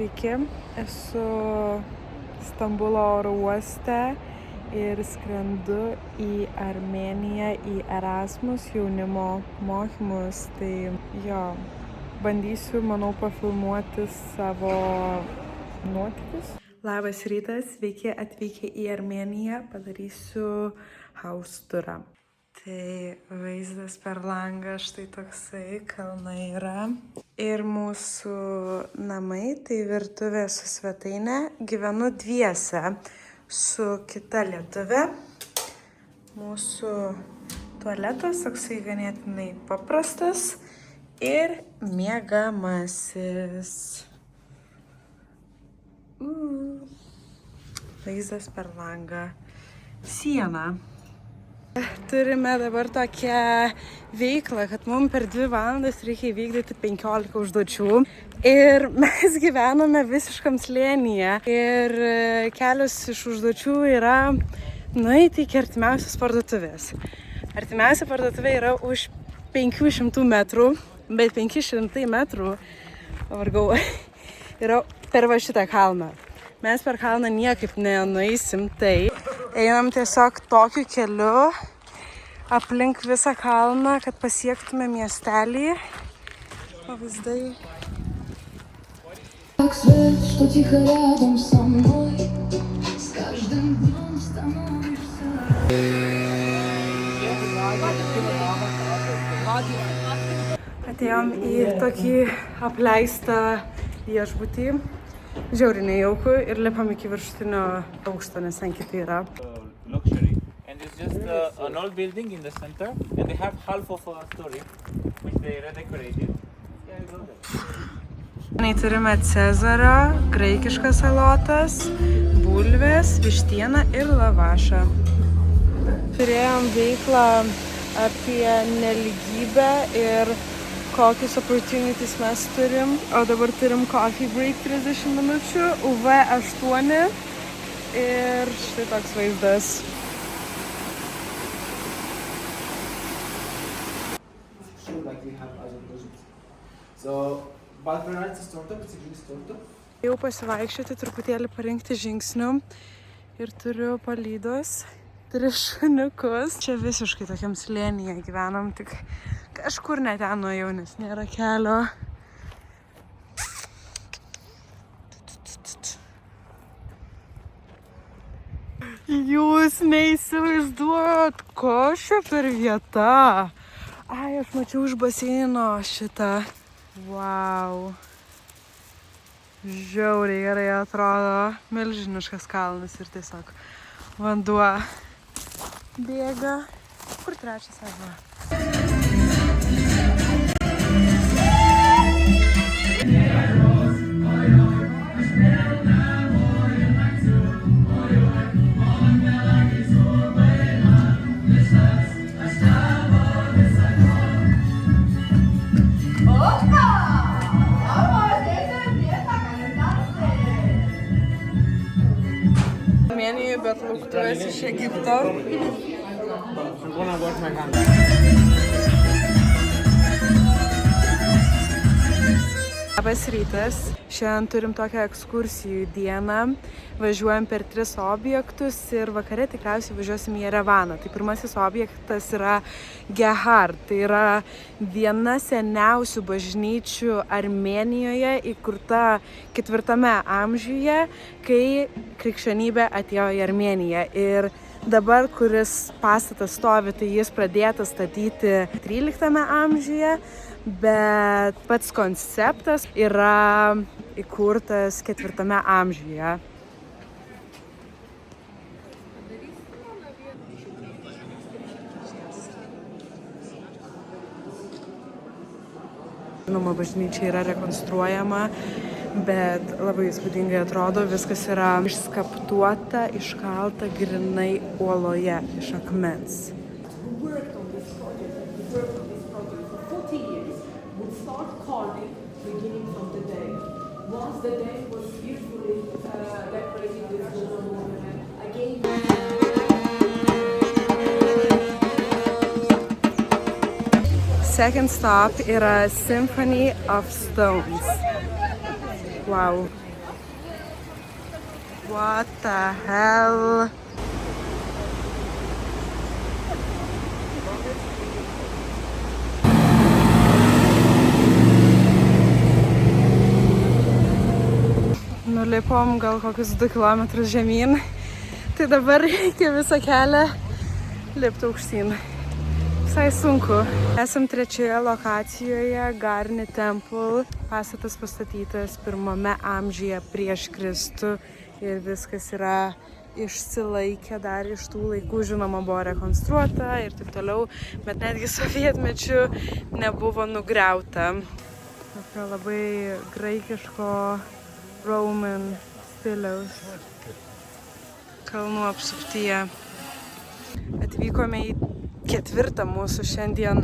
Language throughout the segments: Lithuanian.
Sveiki, esu Stambulo oro uoste ir skrendu į Armėniją į Erasmus jaunimo mokymus. Tai bandysiu, manau, pafilmuoti savo nuotykius. Labas rytas, sveiki atvykę į Armėniją, padarysiu house turą. Tai vaizdas per langą štai toksai, kalnai yra. Ir mūsų namai, tai virtuvė su svetainė. Gyvenu dviese su kita lietuvė. Mūsų tualetas toksai ganėtinai paprastas ir miegamasis. Vaizdas per langą. Siena. Turime dabar tokią veiklą, kad mums per 2 valandas reikia įvykdyti 15 užduočių. Ir mes gyvename visiškam slėnyje. Ir kelios iš užduočių yra nueiti iki artimiausios parduotuvės. Artimiausia parduotuvė yra už 500 metrų, bet 500 metrų, pavargau, yra per va šitą kalną. Mes per kalną niekaip nenueisim, tai einam tiesiog tokiu keliu aplink visą kalną, kad pasiektume miestelį. Pavaizdai. Atėjom į tokį apleistą viešbutį. Žiauriai nejauku ir lipam iki viršutinio aukšto, nes ten kiti yra. Luxury. And it's just an old building in the center, and they have half of a story, which they redecorated. Turime cezario, graikiškas salotas, bulvės, vištieną ir lavašą. Turėjom veiklą apie nelygybę ir kokius opportunities mes turim. O dabar turim coffee break 30 minučių, UV 8 ir štai toks vaizdas. Jau pasivaikščioti, truputėlį parinkti žingsnių ir turiu palydos. 3 šuniukus. Čia visiškai tokiam slėnyje gyvenam, tik kažkur ne ten nuėjau, nes nėra kelio. Jūs neįsivaizduojat, ko čia per vieta. Ai, aš mačiau už baseino šitą. Vau. Žiauriai gerai atrodo. Milžiniškas kalnas ir tiesiog vanduo bėga. Kur trečias arba? Armėnijoje, bet lauktuves iš Egipto. Labas rytas. Šiandien turim tokią ekskursijų dieną. Važiuojam per 3 objektus ir vakare tikriausiai važiuosim į Jerevaną. Tai pirmasis objektas yra Gehar. Tai yra viena seniausių bažnyčių Armėnijoje, įkurta 4 amžiuje, kai krikščionybė atėjo į Armėniją. Ir dabar, kuris pastatas stovi, tai jis pradėtas statyti 13 amžiuje, bet pats konceptas yra įkurtas 4 amžiuje. Žinoma, bažnyčia yra rekonstruojama, bet labai įspūdingai atrodo, viskas yra išskaptuota, iškalta grynai uoloje iš akmens. Second stop yra Symphony of Stones. Wow. What the hell? Nulipom gal kokius 2 kilometrus žemyn. Tai dabar reikia visą kelią lipti aukštyn. Visai sunku. Esam 3 lokacijoje, Garni Temple. Pastatas pastatytas 1 amžiuje prieš Kristų ir viskas yra išsilaikę dar iš tų laikų, žinoma, buvo rekonstruota ir taip toliau, bet netgi sovietmečiu nebuvo nugriauta. Tokio labai graikiško Roman stiliaus kalnų apsuptyje. Atvykome į 4 mūsų šiandien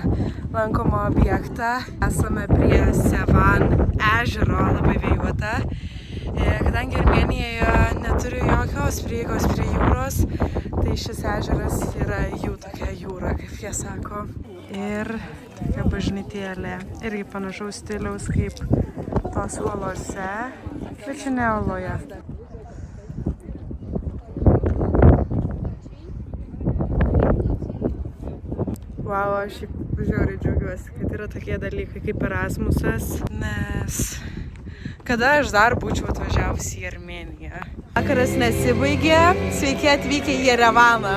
lankomą objektą. Esame prie Sevan ežero, labai vėjuota. Kadangi Armėnijoje neturi jokios prieigos prie jūros, tai šis ežeras yra jų tokia jūra, kaip jie sako. Ir tokia bažnytėlė, irgi panašaus stiliaus kaip tos uolose, bet čia ne uoloje. Wow, aš žiauriai džiaugiuosi, kad yra tokie dalykai kaip Erasmusas, nes kada aš dar būčiau atvažiavusi į Armėniją. Vakaras nesibaigė, sveiki atvykę į Jerevaną.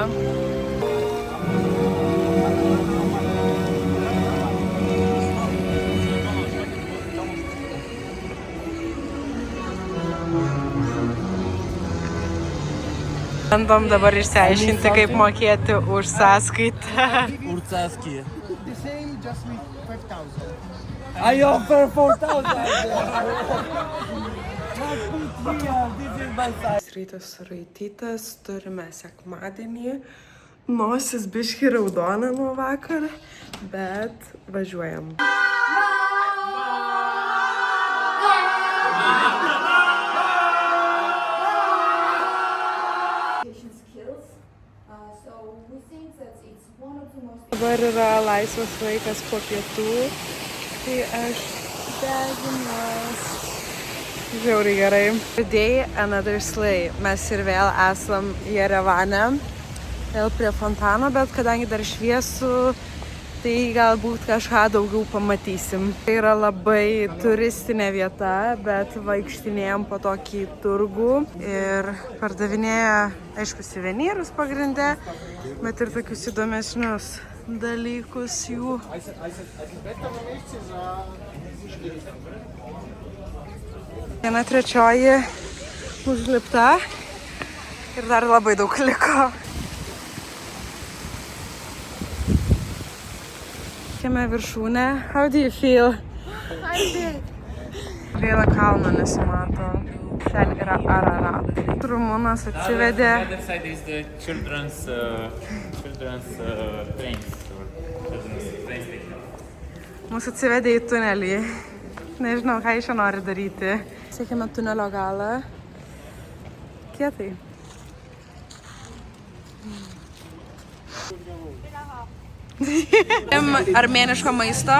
Bandom dabar išsiaiškinti, kaip mokėti už sąskaitą. Už sąskaitą. I offer 4,000. Rytas suraitytas, turime sekmadienį. Nosis biški raudona nuo vakar, bet važiuojam. Dabar yra laisvas laikas po pietų, tai aš deginuos. Žiauriai gerai. Today another sleigh. Mes ir vėl esam Jerevane, vėl prie fontano, bet kadangi dar šviesu, tai galbūt kažką daugiau pamatysim. Tai yra labai turistinė vieta, bet vaikštinėjom po tokį turgų ir pardavinėja, aišku, suvenyrus pagrinde, bet ir tokius įdomesnius dalykus jų. Viena trečioji užlipta ir dar labai daug liko. Kieme viršūnę. How do you feel? Gaila kalno nesimato. Ten yra Ararat. Rumūnas atsivedė. The other side is the children's trains or children's train station. Mūsų atsivedė į tunelį. Nežinau, ką iš čia nori daryti. Siekime tunelio galą. Kietai. Armėniško maisto.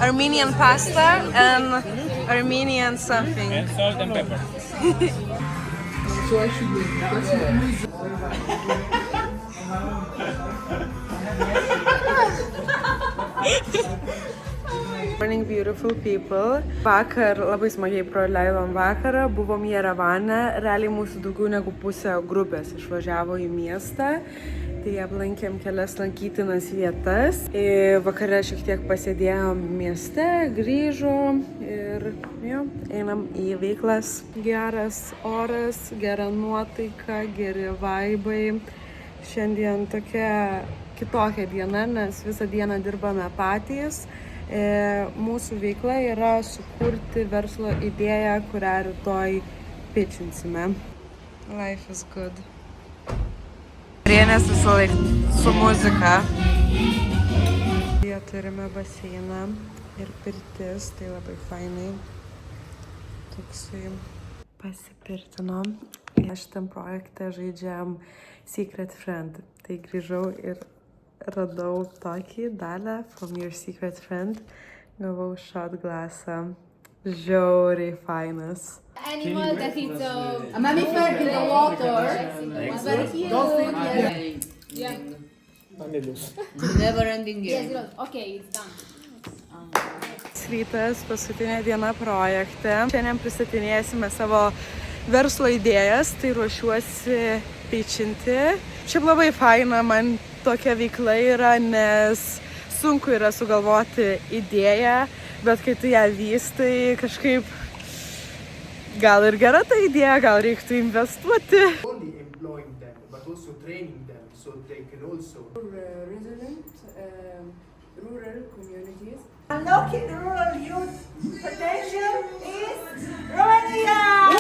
Armenian pasta and Armenian something. And salt and pepper. Morning, beautiful people. Vakar labai smagiai praleidom vakarą, buvom Jerevane, realiai mūsų daugiau negu pusė grupės išvažiavo į miestą. Tai aplankėm kelias lankytinas vietas. Vakare šiek tiek pasėdėjom mieste, grįžom ir einam į veiklas. Geras oras, gera nuotaika, geri vaibai. Šiandien tokia kitokia diena, nes visą dieną dirbame patys. Mūsų veikla yra sukurti verslo idėją, kurią rytoj pitchinsime. Life is good. Rienės visą laiką su muzika. Jie turime baseiną ir pirtis, tai labai fainai. Toksai pasipirtinom. Šitam projekte žaidžiam Secret Friend. Tai grįžau ir radau tokį dalę From Your Secret Friend. Gavau shot glassą Žiauriai fainas. Animal that is a mammifer in the water. It's very cute. Yeah. Never ending Yes, game. okay, it's done. Rytas, paskutinė diena projekte. Šiandien pristatinėsime savo verslo idėjas, tai ruošiuosi pitchinti. Šiaip labai faina man tokia veikla yra, nes sunku yra sugalvoti idėją, bet kai tu ją vystai, kažkaip gal ir gera ta idėja, gal reiktų investuoti. Only employing them, but also training them so they can also Resilient rural communities. Unlocking rural youth potential is Romania!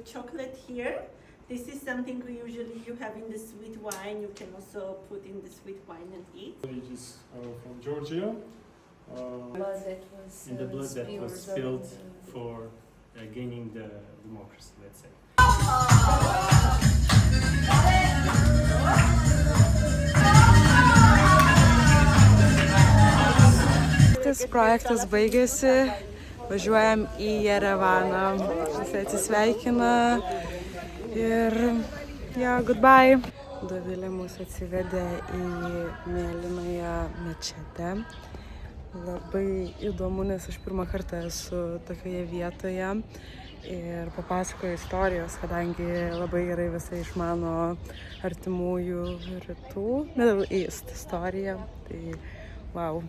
Chocolate here. This is something usually you have in the sweet wine. You can also put in the sweet wine and eat. Villages from Georgia. In The blood that was spilled for gaining the democracy, let's say. Tas projektas baigėsi, važiuojam į Jerevaną, visi atsisveikina ir goodbye. Dovilė mus atsivedė į mėlynąją mečetę. Labai įdomu, nes aš pirmą kartą esu tokioje vietoje ir papasakoju istorijos, kadangi labai gerai visai išmano artimųjų rytų, Middle East istoriją. Tai wow.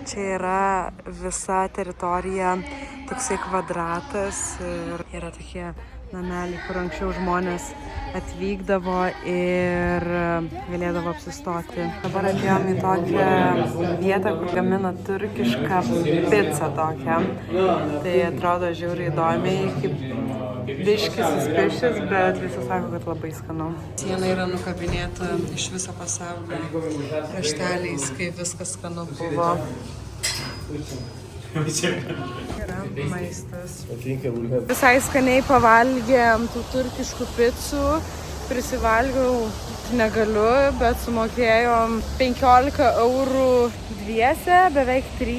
Čia yra visa teritorija, toksai kvadratas ir yra tokie nameliai, kur anksčiau žmonės atvykdavo ir galėdavo apsistoti. Dabar atėjom į tokią vietą, kur gamina turkišką pizzą tokią. Tai atrodo žiauriai įdomiai, kaip biškis suspišis, bet visi sako, kad labai skanu. Siena yra nukabinėta iš viso pasaulio rašteliais, kaip viskas skanu buvo. Yra maistas. Visai skaniai pavalgėm tų turkiškų picų, prisivalgiau negaliu, bet sumokėjom 15 eurų dviese, beveik 3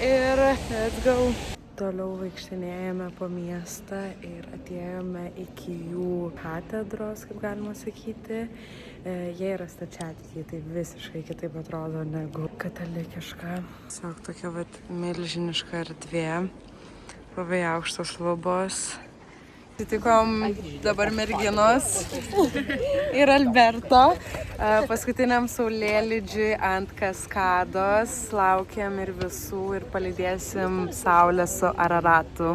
ir let's go. Toliau vaikštinėjame po miestą ir atėjome iki jų katedros, kaip galima sakyti. Jie yra stačiatikiai, tai visiškai kitaip atrodo negu katalikiška. Tiesiog tokia milžiniška erdvė, labai aukštos lubos. Sutikom dabar merginos ir Alberto paskutiniam saulėlydžiui ant kaskados. Laukiam ir visų ir palydėsim saulę su Araratu.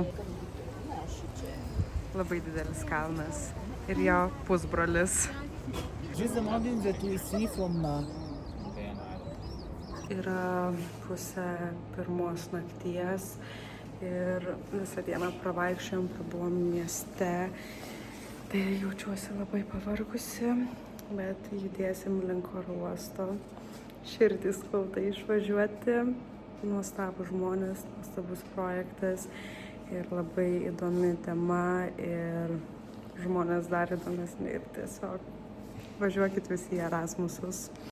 Labai didelis kalnas ir jo pusbrolis. Just the mountains that we see from Yra pusė pirmos nakties ir visą dieną pravaikščiojom, prabuvom mieste. Tai jaučiuosi labai pavargusi, bet judėsim link oro uosto. Širdis skauda išvažiuoti. Nuostabus žmonės, nuostabus projektas ir labai įdomi tema ir žmonės dar įdomesni ir tiesiog važiuokit visi į Erasmusus.